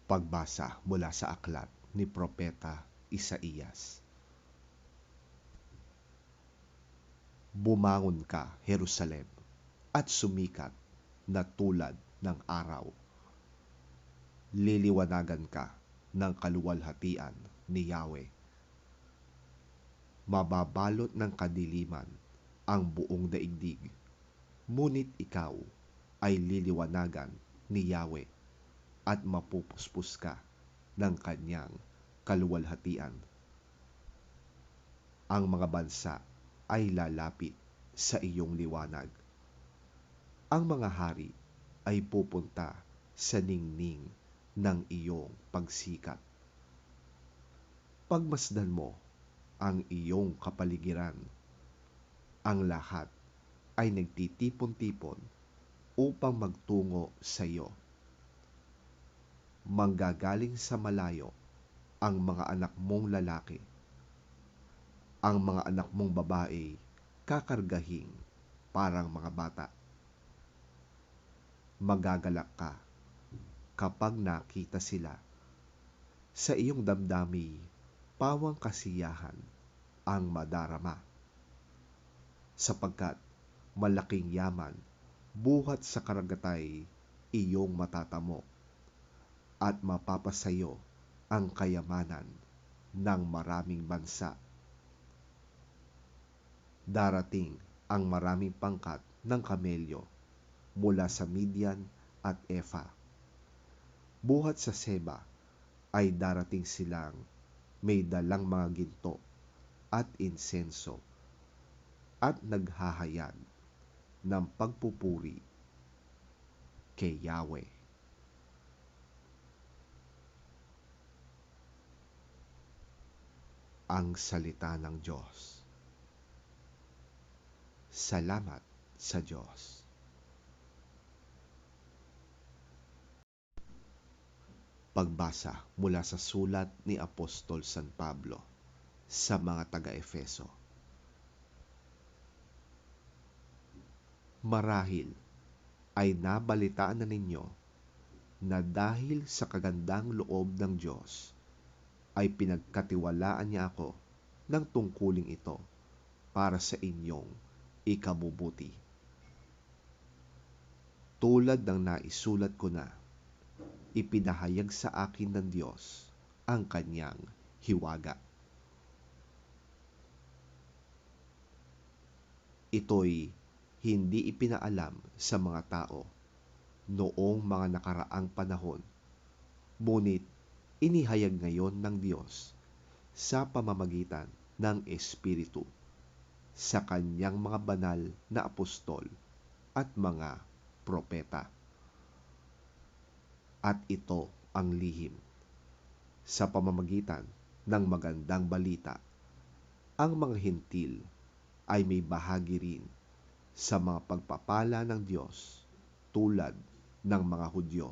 Pagbasa mula sa aklat ni Propeta Isaías. Bumangon ka, Jerusalem, at sumikat na tulad ng araw. Liliwanagan ka ng kaluwalhatian ni Yahweh. Mababalot ng kadiliman ang buong daigdig, ngunit ikaw ay liliwanagan ni Yahweh at mapupuspos ka ng kanyang kaluwalhatian. Ang mga bansa ay lalapit sa iyong liwanag. Ang mga hari ay pupunta sa ningning ng iyong pagsikat. Pagmasdan mo ang iyong kapaligiran. Ang lahat ay nagtitipon-tipon upang magtungo sa iyo. Manggagaling sa malayo ang mga anak mong lalaki. Ang mga anak mong babae kakargahing parang mga bata. Magagalak ka kapag nakita sila. Sa iyong damdami, pawang kasiyahan ang madarama. Sapagkat malaking yaman buhat sa karagatay iyong matatamo at mapapasayo ang kayamanan ng maraming bansa. Darating ang maraming pangkat ng kamelyo mula sa Midian at Efa. Buhat sa Seba ay darating silang may dalang mga ginto at insenso at naghahayag ng pagpupuri kay Yahweh. Ang salita ng Diyos. Salamat sa Diyos. Pagbasa mula sa sulat ni Apostol San Pablo sa mga taga-Efeso. Marahil ay nabalitaan na ninyo na dahil sa kagandang loob ng Diyos ay pinagkatiwalaan niya ako ng tungkuling ito para sa inyong ikabubuti. Tulad ng naisulat ko na, ipinahayag sa akin ng Diyos ang kanyang hiwaga. Ito'y hindi ipinaalam sa mga tao noong mga nakaraang panahon, ngunit inihayag ngayon ng Diyos sa pamamagitan ng Espiritu sa kanyang mga banal na apostol at mga propeta. At ito ang lihim. Sa pamamagitan ng magandang balita, ang mga Hentil ay may bahagi rin sa mga pagpapala ng Diyos tulad ng mga Hudyo.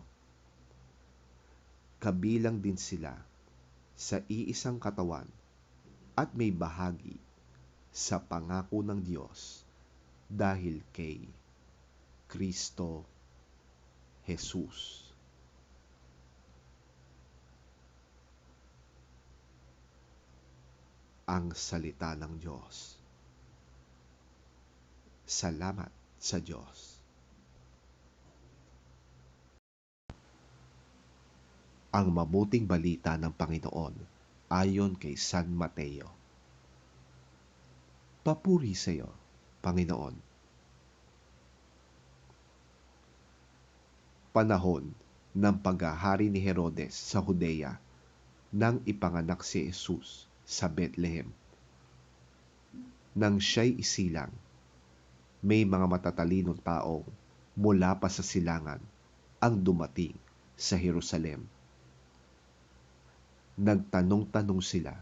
Kabilang din sila sa iisang katawan at may bahagi sa pangako ng Diyos dahil kay Kristo Jesus. Ang salita ng Diyos. Salamat sa Diyos. Ang mabuting balita ng Panginoon ayon kay San Mateo. Papuri sa iyo, Panginoon. Panahon ng paghahari ni Herodes sa Judea nang ipanganak si Jesus sa Bethlehem. Nang siya'y isilang, may mga matatalinong taong mula pa sa silangan ang dumating sa Jerusalem. Nagtanong-tanong sila,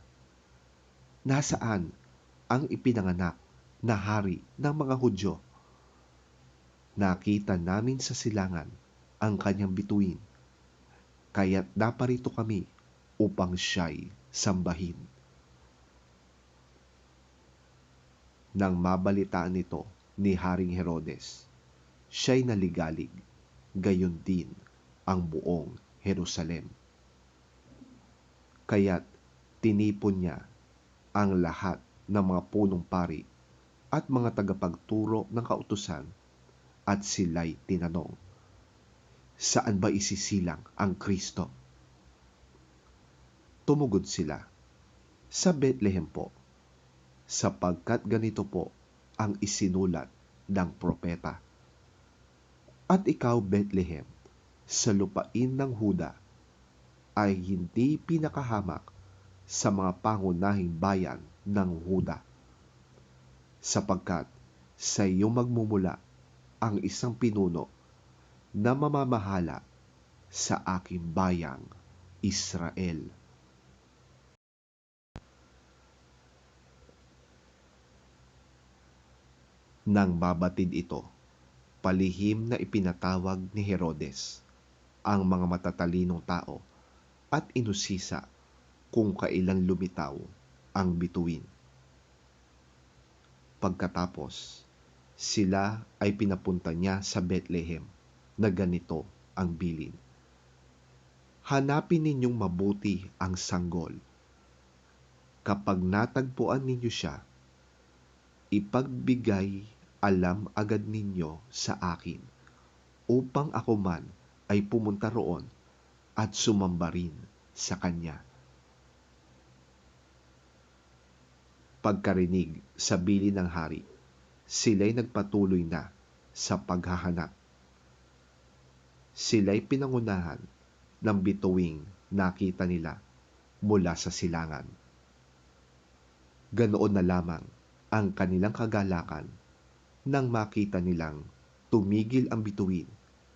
nasaan ang ipinanganak na hari ng mga Hudyo? Nakita namin sa silangan ang kanyang bituin, kaya't naparito kami upang siya'y sambahin. Nang mabalitaan nito ni Haring Herodes, siya'y naligalig, gayon din ang buong Jerusalem. Kaya't tinipon niya ang lahat ng mga punong pari at mga tagapagturo ng kautusan at sila'y tinanong, saan ba isisilang ang Kristo? Tumugod sila, sa Bethlehem po, sapagkat ganito po ang isinulat ng propeta. At ikaw, Bethlehem, sa lupain ng Huda, ay hindi pinakahamak sa mga pangunahing bayan ng Huda, sapagkat sa iyo magmumula ang isang pinuno na mamamahala sa aking bayang Israel. Nang mabatid ito, palihim na ipinatawag ni Herodes ang mga matatalinong tao at inusisa kung kailan lumitaw ang bituin. Pagkatapos, sila ay pinapunta niya sa Bethlehem na ganito ang bilin. Hanapin ninyong mabuti ang sanggol. Kapag natagpuan ninyo siya, ipagbigay alam agad ninyo sa akin, upang ako man ay pumunta roon at sumamba rin sa kanya. Pagkarinig sa bilin ng hari, sila'y nagpatuloy na sa paghahanap. Sila'y pinangunahan ng bituing nakita nila mula sa silangan. Ganoon na lamang ang kanilang kagalakan nang makita nilang tumigil ang bituin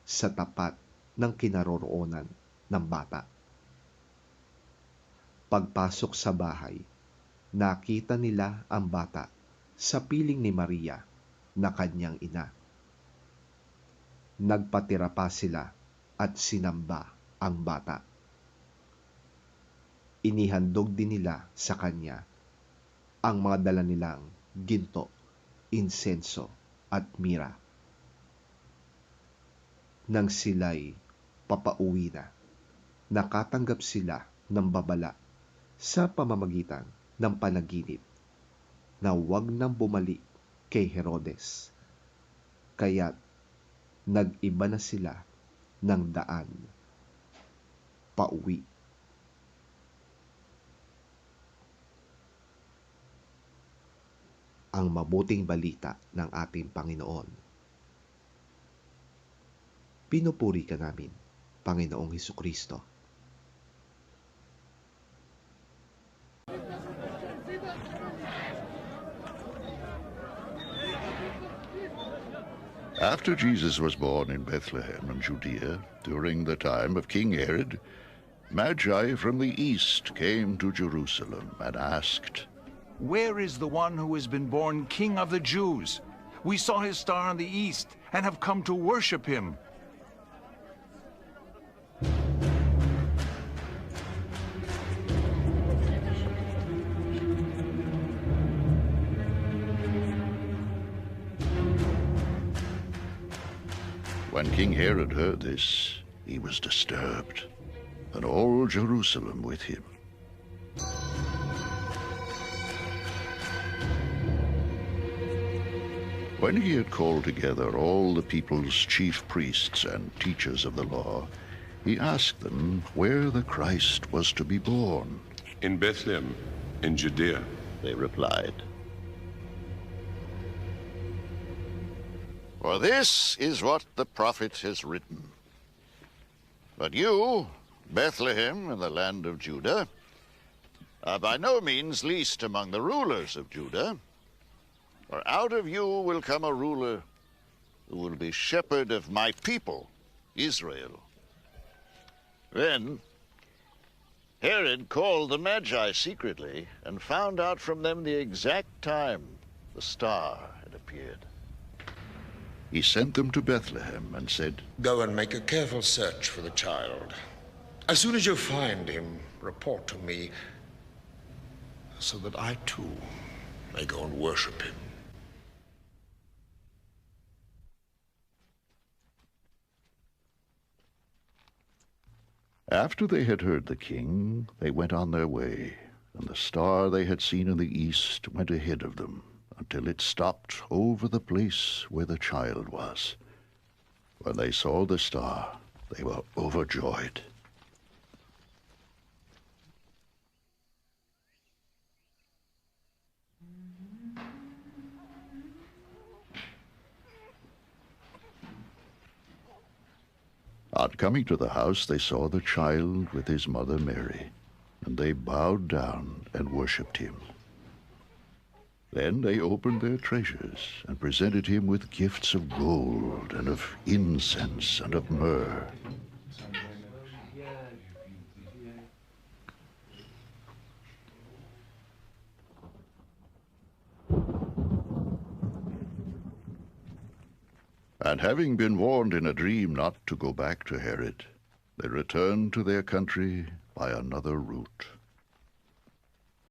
sa tapat ng kinaroroonan ng bata. Pagpasok sa bahay, nakita nila ang bata sa piling ni Maria na kanyang ina. Nagpatira pa sila at sinamba ang bata. Inihandog din nila sa kanya ang mga dala nilang ginto, insenso at mira. Nang sila'y papauwi na, nakatanggap sila ng babala sa pamamagitan ng panaginip na huwag nang bumalik kay Herodes. Kaya't nag-iba na sila ng daan pauwi. Ang mabuting balita ng ating Panginoon. Pinupuri ka namin, Panginoong Hesukristo. After Jesus was born in Bethlehem in Judea, during the time of King Herod, Magi from the east came to Jerusalem and asked, Where is the one who has been born King of the Jews? We saw his star in the east and have come to worship him. When King Herod heard this, he was disturbed, and all Jerusalem with him. When he had called together all the people's chief priests and teachers of the law, he asked them where the Christ was to be born. In Bethlehem, in Judea, They replied. For this is what the prophet has written. But you, Bethlehem, in the land of Judah, are by no means least among the rulers of Judah. For out of you will come a ruler who will be shepherd of my people, Israel. Then Herod called the Magi secretly and found out from them the exact time the star had appeared. He sent them to Bethlehem and said, Go and make a careful search for the child. As soon as you find him, report to me, so that I too may go and worship him. After they had heard the king, they went on their way, and the star they had seen in the east went ahead of them, until it stopped over the place where the child was. When they saw the star, they were overjoyed. On coming to the house, they saw the child with his mother Mary, and they bowed down and worshipped him. Then they opened their treasures and presented him with gifts of gold and of incense and of myrrh. And having been warned in a dream not to go back to Herod, they returned to their country by another route.